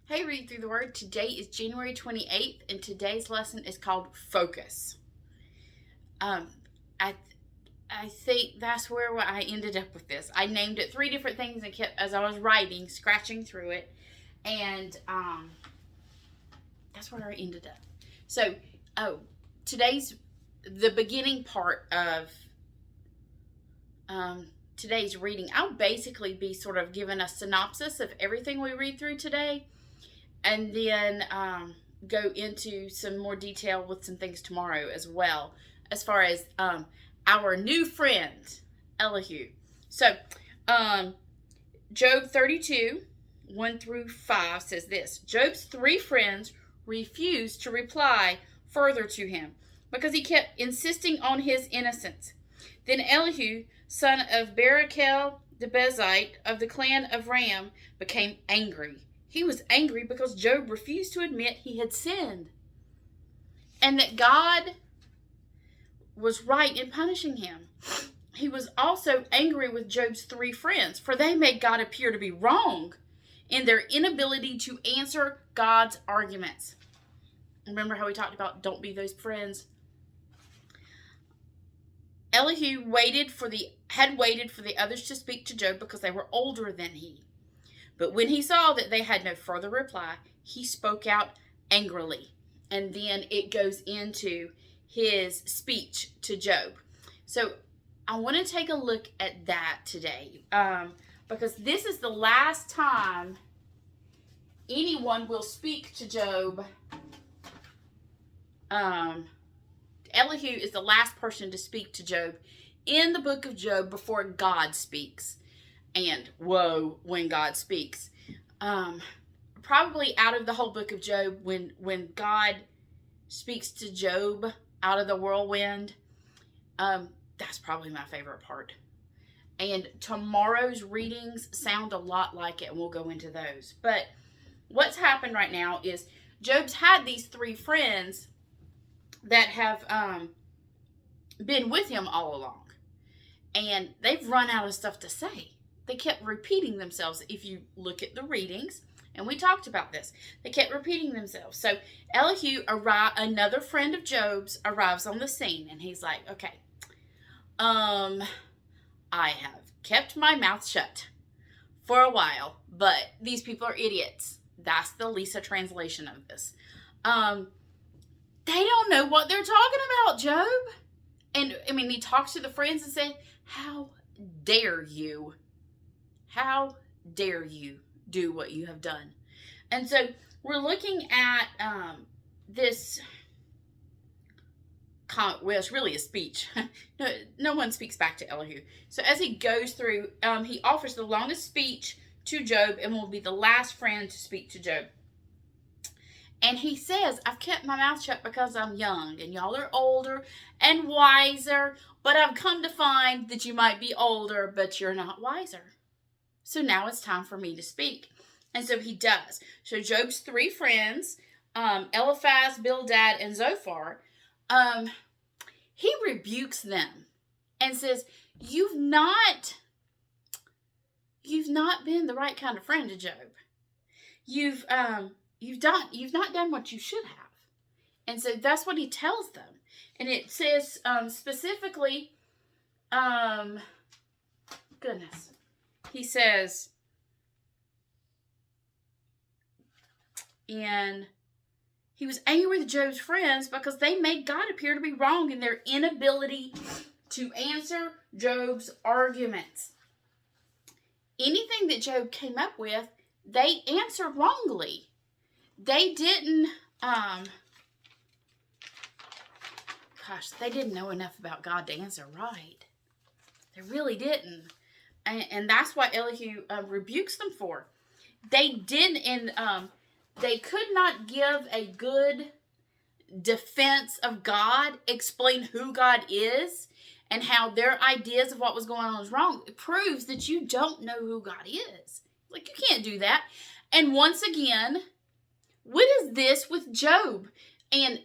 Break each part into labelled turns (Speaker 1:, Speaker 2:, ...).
Speaker 1: Hey, Read Through the Word. Today is January 28th, and today's lesson is called Focus. I think that's where I ended up with this. I named it 3 different things and kept, as I was writing, scratching through it, and that's where I ended up. So, the beginning part of today's reading, I'll basically be sort of giving a synopsis of everything we read through today, and then go into some more detail with some things tomorrow as well, as far as our new friend, Elihu. So, Job 32, 1 through 5 says this: Job's 3 friends refused to reply further to him because he kept insisting on his innocence. Then Elihu, son of Barakel the Buzite of the clan of Ram, became angry. He was angry because Job refused to admit he had sinned, and that God was right in punishing him. He was also angry with Job's 3 friends, for they made God appear to be wrong in their inability to answer God's arguments. Remember how we talked about don't be those friends? Elihu had waited for the others to speak to Job because they were older than he. But when he saw that they had no further reply, he spoke out angrily. And then it goes into his speech to Job. So I want to take a look at that today, because this is the last time anyone will speak to Job. Elihu is the last person to speak to Job in the book of Job before God speaks. And woe when God speaks. Probably out of the whole book of Job, when God speaks to Job out of the whirlwind, that's probably my favorite part. And tomorrow's readings sound a lot like it, and we'll go into those. But what's happened right now is Job's had these 3 friends that have been with him all along. And they've run out of stuff to say. They kept repeating themselves. If you look at the readings, and we talked about this, they kept repeating themselves. So Elihu, another friend of Job's, arrives on the scene, and he's like, okay, I have kept my mouth shut for a while, but these people are idiots. That's the Lisa translation of this. They don't know what they're talking about, Job. And, he talks to the friends and said, how dare you? How dare you do what you have done? And so we're looking at this. Well, it's really a speech. No one speaks back to Elihu. So as he goes through, he offers the longest speech to Job and will be the last friend to speak to Job. And he says, I've kept my mouth shut because I'm young, and y'all are older and wiser, but I've come to find that you might be older, but you're not wiser. So now it's time for me to speak. And so he does. So Job's 3 friends, Eliphaz, Bildad, and Zophar, he rebukes them and says, you've not been the right kind of friend to Job. You've not done what you should have. And so that's what he tells them. And it says specifically, he says, and he was angry with Job's friends because they made God appear to be wrong in their inability to answer Job's arguments. Anything that Job came up with, they answered wrongly. They didn't, they didn't know enough about God to answer right. They really didn't. And that's what Elihu rebukes them for. They didn't, and they could not give a good defense of God, explain who God is, and how their ideas of what was going on was wrong. It proves that you don't know who God is. Like, you can't do that. And once again, what is this with Job? And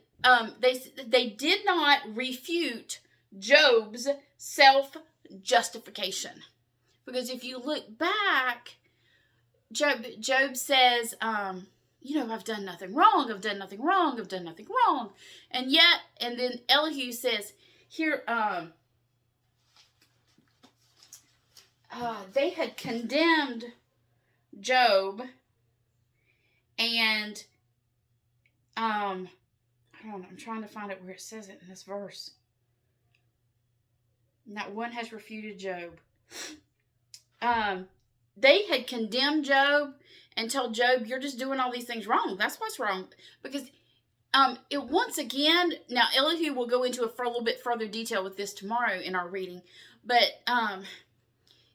Speaker 1: they did not refute Job's self-justification. Because if you look back, Job says, I've done nothing wrong, I've done nothing wrong, I've done nothing wrong. And then Elihu says, here, they had condemned Job, and, I don't know, I'm trying to find it where it says it in this verse. Not one has refuted Job. They had condemned Job and told Job, you're just doing all these things wrong. That's what's wrong. Because once again, now Elihu will go into a little bit further detail with this tomorrow in our reading. But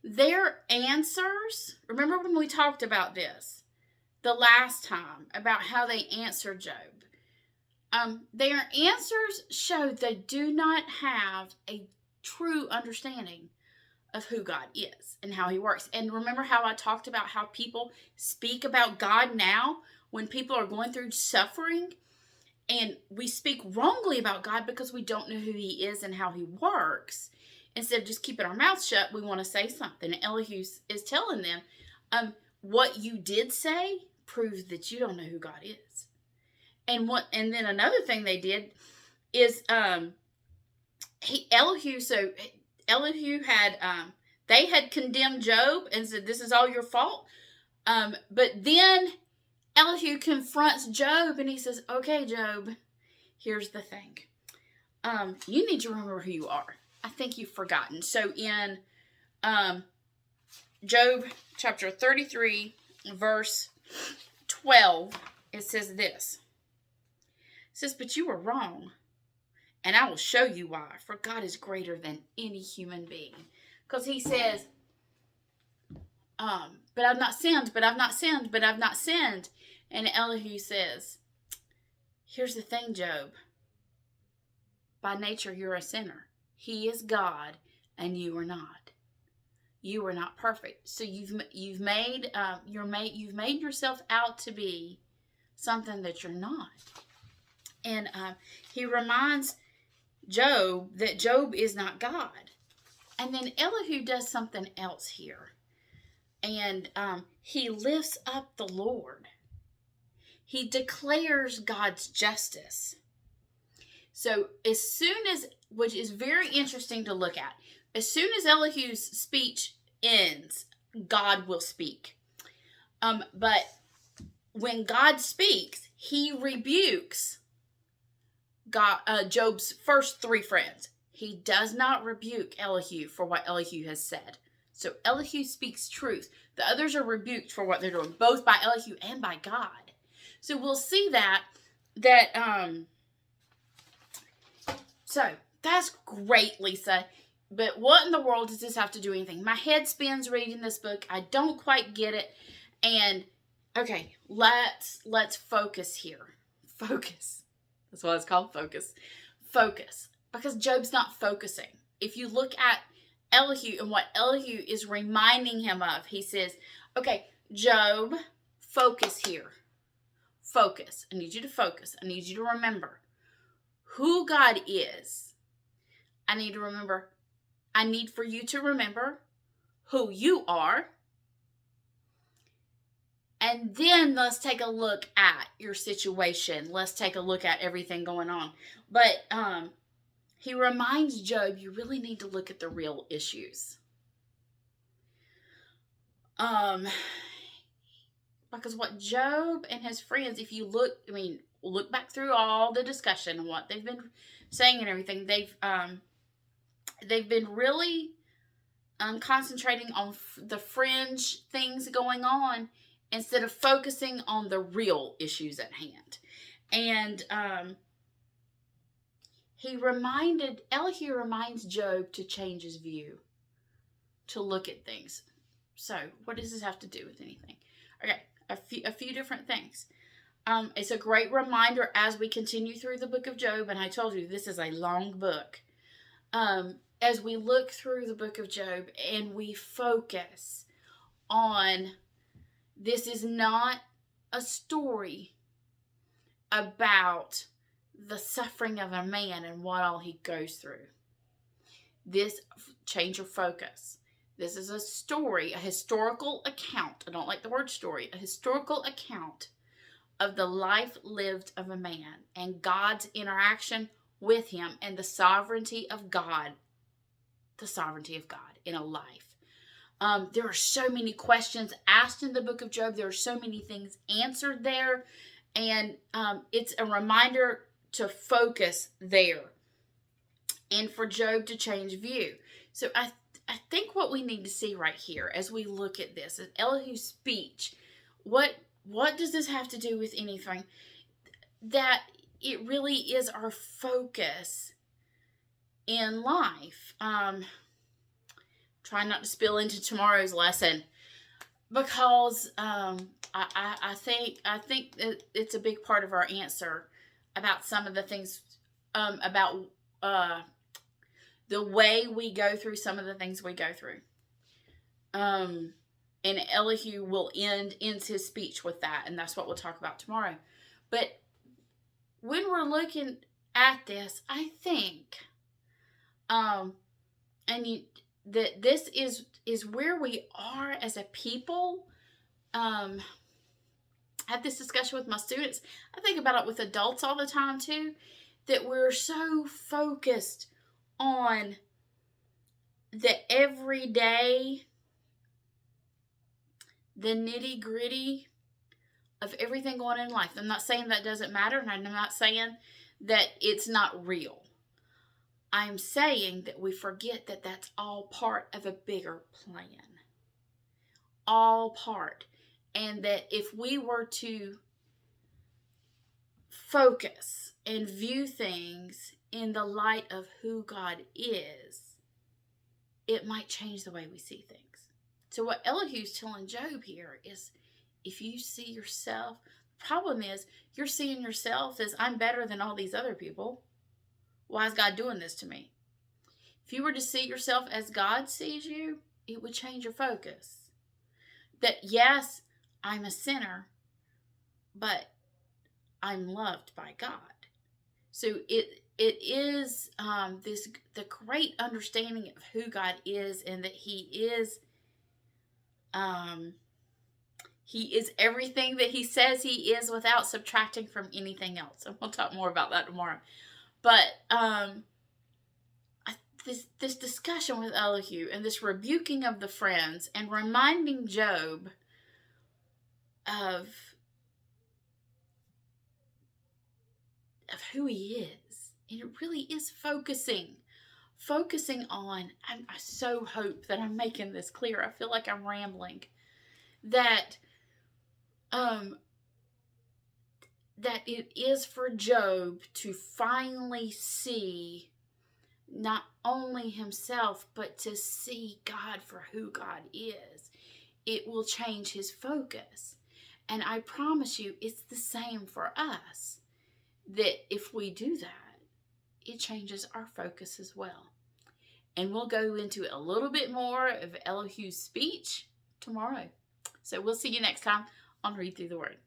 Speaker 1: their answers, remember when we talked about this the last time, about how they answered Job? Their answers show they do not have a true understanding of who God is and how he works. And remember how I talked about how people speak about God now when people are going through suffering, and we speak wrongly about God because we don't know who he is and how he works. Instead of just keeping our mouths shut, we want to say something. And Elihu is telling them, what you did say proves that you don't know who God is. And then another thing they did is Elihu had they had condemned Job and said, this is all your fault. But then Elihu confronts Job and he says, okay, Job, here's the thing. You need to remember who you are. I think you've forgotten. So in Job chapter 33, verse 12, it says this. It says, but you were wrong, and I will show you why, for God is greater than any human being. Because he says, but I've not sinned, but I've not sinned, but I've not sinned. And Elihu says, here's the thing, Job. By nature, you're a sinner. He is God, and you are not. You are not perfect. So you've made yourself out to be something that you're not. And he reminds Job that Job is not God. And then Elihu does something else here. And he lifts up the Lord. He declares God's justice. So which is very interesting to look at, as soon as Elihu's speech ends, God will speak. But when God speaks, he rebukes Job's first three friends. He does not rebuke Elihu for what Elihu has said. So Elihu speaks truth. The others are rebuked for what they're doing, both by Elihu and by God. So we'll see that so that's great, Lisa. But what in the world does this have to do with anything? My head spins reading this book. I don't quite get it. And okay, let's focus here. Focus. That's what it's called, focus. Focus. Because Job's not focusing. If you look at Elihu and what Elihu is reminding him of, he says, okay, Job, focus here. Focus. I need you to focus. I need you to remember who God is. I need for you to remember who you are. And then let's take a look at your situation. Let's take a look at everything going on. But he reminds Job, you really need to look at the real issues. Because what Job and his friends, if you look back through all the discussion and what they've been saying and everything, they've been really concentrating on the fringe things going on instead of focusing on the real issues at hand. And Elihu reminds Job to change his view, to look at things. So, what does this have to do with anything? Okay, a few different things. It's a great reminder as we continue through the book of Job, and I told you this is a long book. As we look through the book of Job and we focus on, this is not a story about the suffering of a man and what all he goes through. This change your focus. This is a story, a historical account. I don't like the word story. A historical account of the life lived of a man and God's interaction with him and the sovereignty of God. The sovereignty of God in a life. There are so many questions asked in the book of Job. There are so many things answered there. And it's a reminder to focus there and for Job to change view. So I think what we need to see right here as we look at this is Elihu's speech. What does this have to do with anything? That it really is our focus in life. Try not to spill into tomorrow's lesson, because I think that it's a big part of our answer about some of the things, about the way we go through some of the things we go through. And Elihu will ends his speech with that, and that's what we'll talk about tomorrow. But when we're looking at this, I think, that this is where we are as a people. I had this discussion with my students. I think about it with adults all the time too, that we're so focused on the everyday, the nitty gritty of everything going on in life. I'm not saying that doesn't matter, and I'm not saying that it's not real. I'm saying that we forget that that's all part of a bigger plan. All part. And that if we were to focus and view things in the light of who God is, it might change the way we see things. So what Elihu's telling Job here is, if you see yourself, the problem is you're seeing yourself as, I'm better than all these other people. Why is God doing this to me? If you were to see yourself as God sees you, it would change your focus. That yes, I'm a sinner, but I'm loved by God. So it is the great understanding of who God is, and that He is everything that He says He is, without subtracting from anything else. And we'll talk more about that tomorrow. But this discussion with Elihu and this rebuking of the friends and reminding Job of who he is. And it really is focusing on, I so hope that I'm making this clear. I feel like I'm rambling. That it is for Job to finally see not only himself, but to see God for who God is. It will change his focus. And I promise you, it's the same for us. That if we do that, it changes our focus as well. And we'll go into a little bit more of Elihu's speech tomorrow. So we'll see you next time on Read Through the Word.